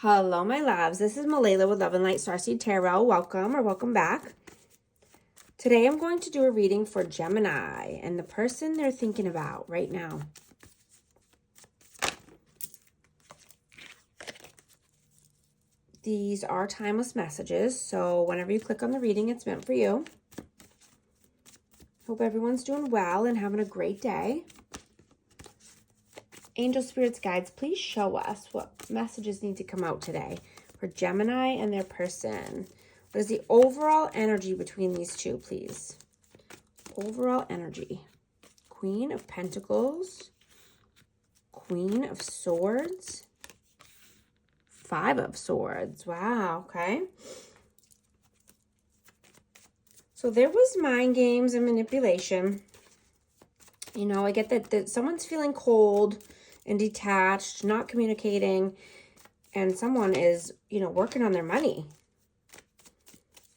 Hello, my loves. This is Malayla with Love and Light Starseed Tarot. Welcome or welcome back. Today I'm going to do a reading for Gemini and the person they're thinking about right now. These are timeless messages, so whenever you click on the reading, it's meant for you. Hope everyone's doing well and having a great day. Angel spirits, guides, please show us what messages need to come out today for Gemini and their person. What is the overall energy between these two, please? Overall energy. Queen of Pentacles, Queen of Swords, Five of Swords. Wow, okay. So there was mind games and manipulation. You know, I get that someone's feeling cold and detached, not communicating, and someone is, working on their money.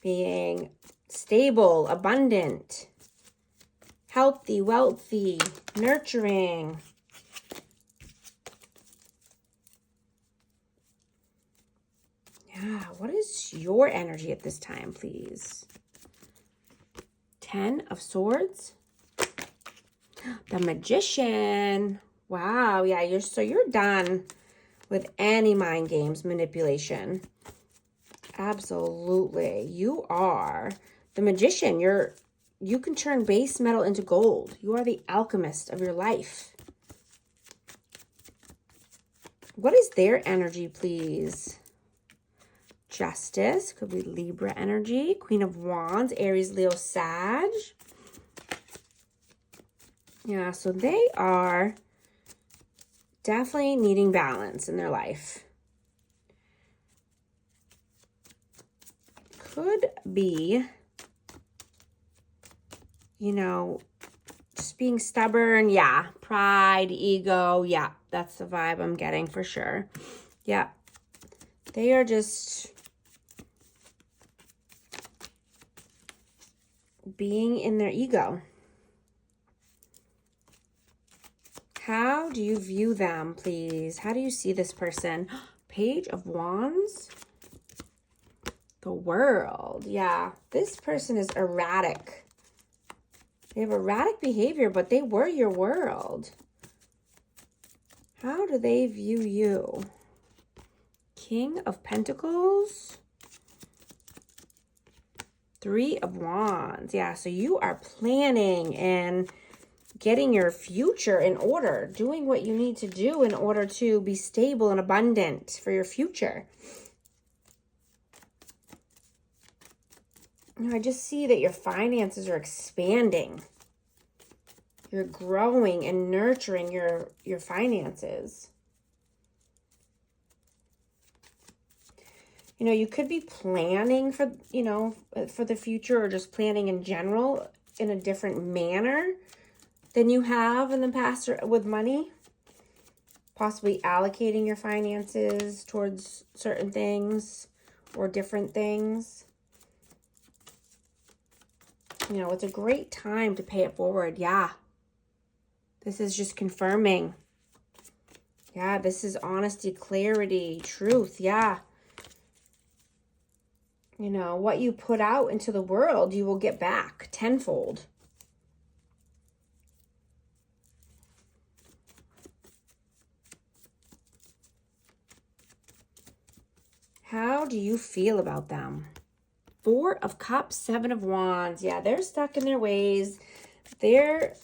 Being stable, abundant, healthy, wealthy, nurturing. Yeah, what is your energy at this time, please? 10 of Swords. The Magician. Wow, yeah, you're done with any mind games, manipulation. Absolutely. You are the Magician. You can turn base metal into gold. You are the alchemist of your life. What is their energy, please? Justice. Could be Libra energy. Queen of Wands. Aries, Leo, Sag. Yeah, so they are definitely needing balance in their life. Could be, just being stubborn. Yeah, pride, ego. Yeah, that's the vibe I'm getting for sure. Yeah, they are just being in their ego. How do you view them, please? How do you see this person? Page of Wands. The World. Yeah, this person is erratic. They have erratic behavior, but they were your world. How do they view you? King of Pentacles. Three of Wands. Yeah, so you are planning and getting your future in order, doing what you need to do in order to be stable and abundant for your future. I just see that your finances are expanding. You're growing and nurturing your finances. You could be planning for, for the future, or just planning in general in a different manner than you have in the past with money. Possibly allocating your finances towards certain things or different things. It's a great time to pay it forward. Yeah. This is just confirming. Yeah, this is honesty, clarity, truth. Yeah. What you put out into the world, you will get back tenfold. How do you feel about them? Four of Cups, Seven of Wands. Yeah, they're stuck in their ways. They're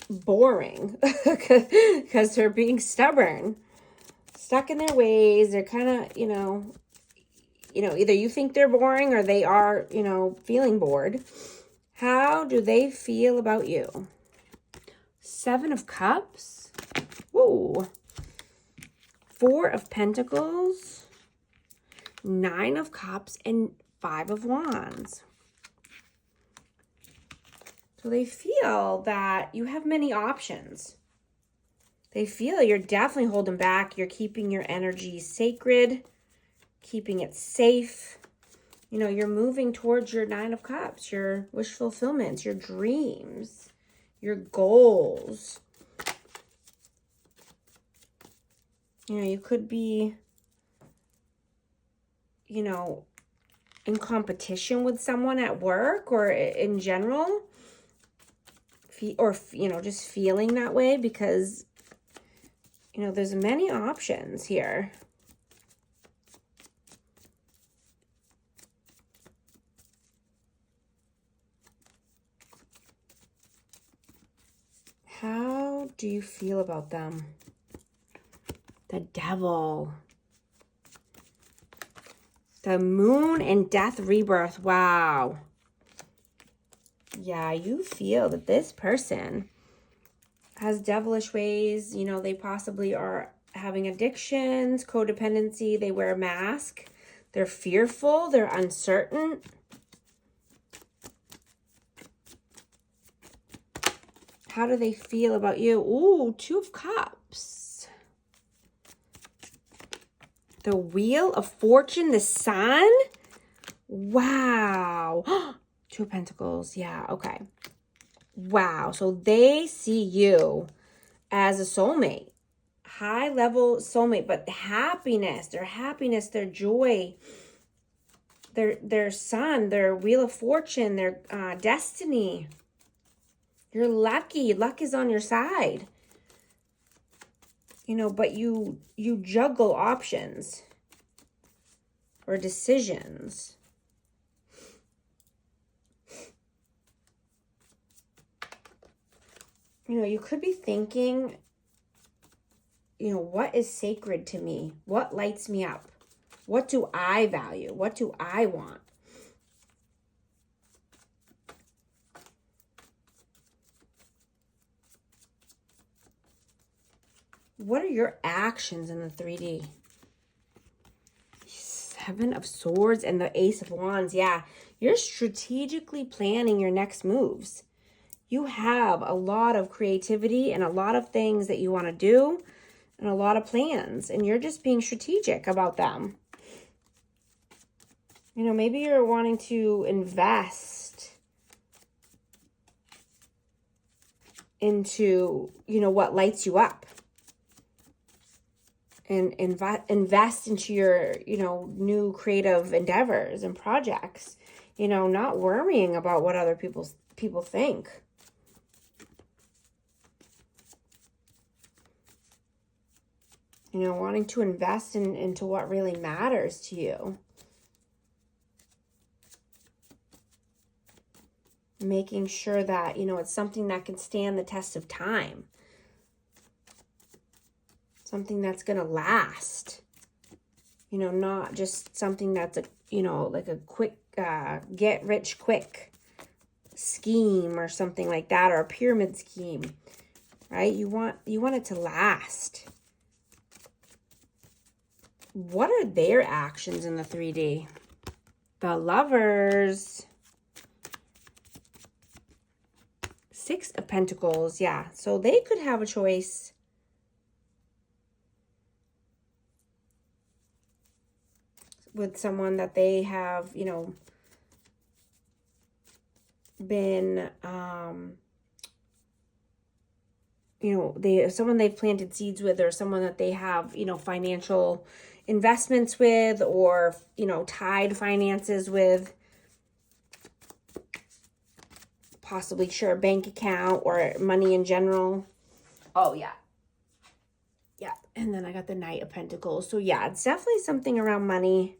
boring because they're being stubborn. Stuck in their ways. They're kind of, either you think they're boring or they are, feeling bored. How do they feel about you? Seven of Cups. Whoa. Four of Pentacles. Nine of Cups and Five of Wands. So they feel that you have many options. They feel you're definitely holding back. You're keeping your energy sacred, keeping it safe. You're moving towards your Nine of Cups, your wish fulfillments, your dreams, your goals. You could be you know, in competition with someone at work or in general, or, you know, just feeling that way because, you know, there's many options here. How do you feel about them? The Devil. The Moon and Death Rebirth. Wow. Yeah, you feel that this person has devilish ways. You know, they possibly are having addictions, codependency. They wear a mask. They're fearful. They're uncertain. How do they feel about you? Ooh, Two of Cups. The Wheel of Fortune, the Sun. Wow. Two of Pentacles. Yeah, okay. Wow. So they see you as a soulmate. High level soulmate, but happiness, their joy, their sun, their Wheel of Fortune, their destiny. You're lucky. Luck is on your side. You know, but you juggle options or decisions. You know, you could be thinking, you know, what is sacred to me? What lights me up? What do I value? What do I want? What are your actions in the 3D? Seven of Swords and the Ace of Wands. Yeah, you're strategically planning your next moves. You have a lot of creativity and a lot of things that you want to do and a lot of plans, and you're just being strategic about them. You know, maybe you're wanting to invest into, you know, what lights you up. And invest into your, you know, new creative endeavors and projects. You know, not worrying about what other people think. You know, wanting to invest into what really matters to you. Making sure that, you know, it's something that can stand the test of time. Something that's going to last. You know, not just something that's, a, you know, like a quick, get rich quick scheme or something like that, or a pyramid scheme, right? You want it to last. What are their actions in the 3D? The Lovers. Six of Pentacles. Yeah, so they could have a choice. With someone that they have, you know, been, you know, someone they've planted seeds with, or someone that they have, you know, financial investments with, or, you know, tied finances with. Possibly share a bank account or money in general. Oh, yeah. Yeah, and then I got the Knight of Pentacles. So, yeah, it's definitely something around money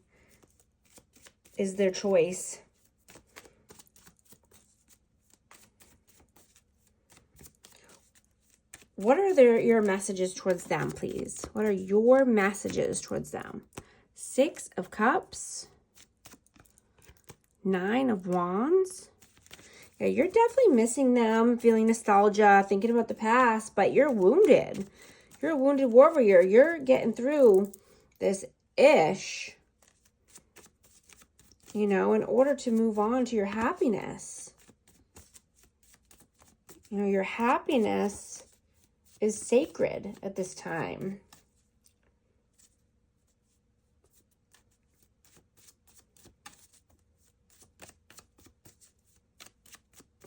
is their choice. What are your messages towards them, please? What are your messages towards them? Six of Cups. Nine of Wands. Yeah, you're definitely missing them, feeling nostalgia, thinking about the past, but you're wounded. You're a wounded warrior. You're getting through this ish, you know, in order to move on to your happiness. You know, your happiness is sacred at this time.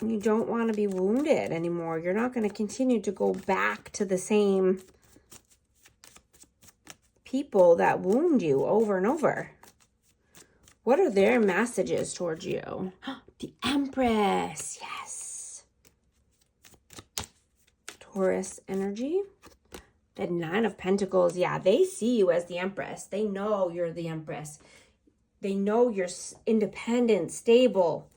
You don't want to be wounded anymore. You're not going to continue to go back to the same people that wound you over and over. What are their messages towards you? The Empress. Yes. Taurus energy. The Nine of Pentacles. Yeah, they see you as the Empress. They know you're the Empress. They know you're independent, stable,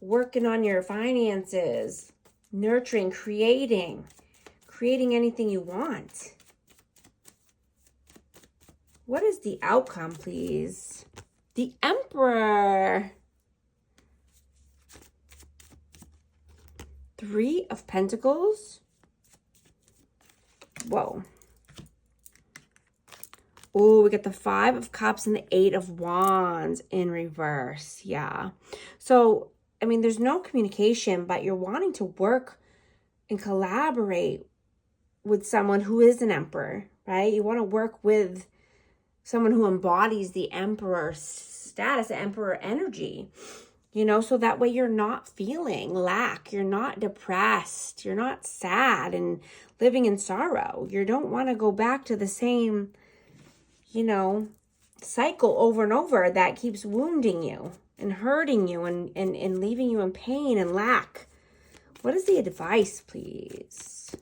working on your finances, nurturing, creating anything you want. What is the outcome, please? The Emperor. Three of Pentacles. Whoa. Oh, we got the Five of Cups and the Eight of Wands in reverse. Yeah. So, I mean, there's no communication, but you're wanting to work and collaborate with someone who is an emperor, right? You want to work with someone who embodies the emperor status, the emperor energy, you know, so that way you're not feeling lack, you're not depressed, you're not sad and living in sorrow. You don't want to go back to the same, you know, cycle over and over that keeps wounding you and hurting you and leaving you in pain and lack. What is the advice, please?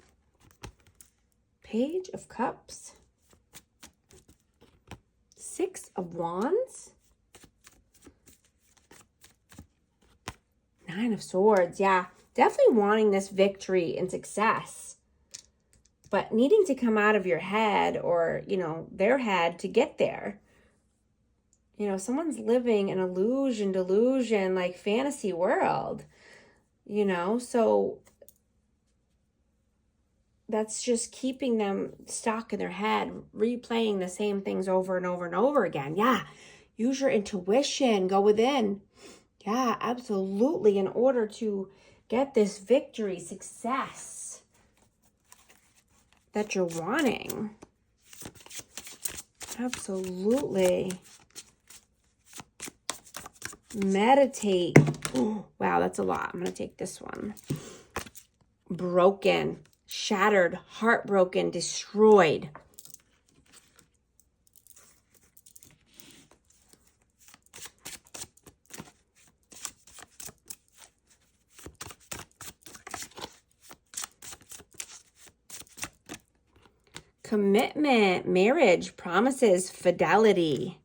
Page of Cups. Six of Wands. Nine of Swords. Yeah, definitely wanting this victory and success, but needing to come out of your head or, you know, their head to get there. You know, someone's living an illusion, delusion, like fantasy world, you know, so that's just keeping them stuck in their head, replaying the same things over and over and over again. Yeah, use your intuition, go within. Yeah, absolutely, in order to get this victory, success that you're wanting. Absolutely. Meditate. Oh, wow, that's a lot. I'm going to take this one. Broken, shattered, heartbroken, destroyed. Commitment, marriage, promises, fidelity.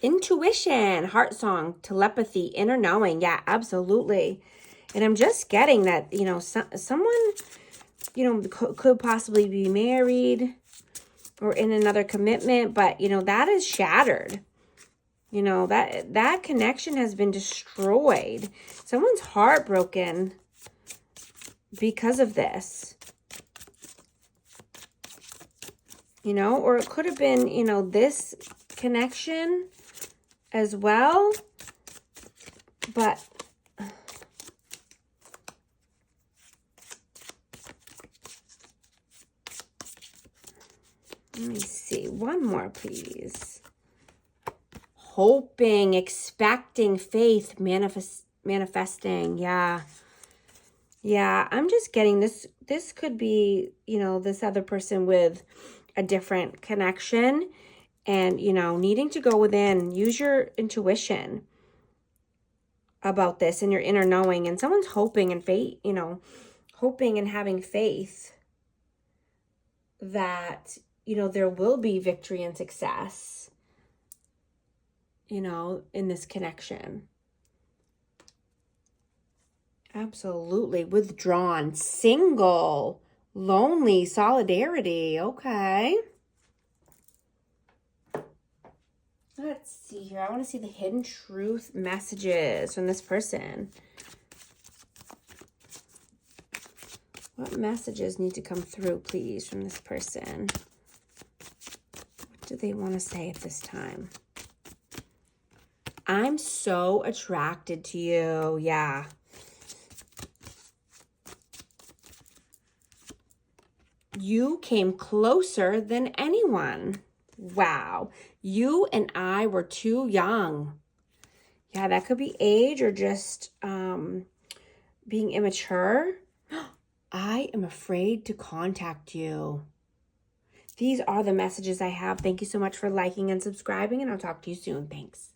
Intuition, heart song, telepathy, inner knowing. Yeah, absolutely. And I'm just getting that, you know, someone, you know, could possibly be married or in another commitment, but, you know, that is shattered. You know, that connection has been destroyed. Someone's heartbroken because of this. You know, or it could have been, you know, this connection as well. But let me see. One more, please. Hoping, expecting, faith, manifesting. Yeah. Yeah, I'm just getting this. This could be, you know, this other person with a different connection and, you know, needing to go within, use your intuition about this and your inner knowing. And someone's hoping and faith, you know, hoping and having faith that, you know, there will be victory and success, you know, in this connection. Absolutely. Withdrawn, single, lonely, solidarity. Okay. Let's see here. I want to see the hidden truth messages from this person. What messages need to come through, please, from this person? What do they want to say at this time? I'm so attracted to you. Yeah. You came closer than anyone. Wow. You and I were too young. Yeah, that could be age or just being immature. I am afraid to contact you. These are the messages I have. Thank you so much for liking and subscribing, and I'll talk to you soon. Thanks.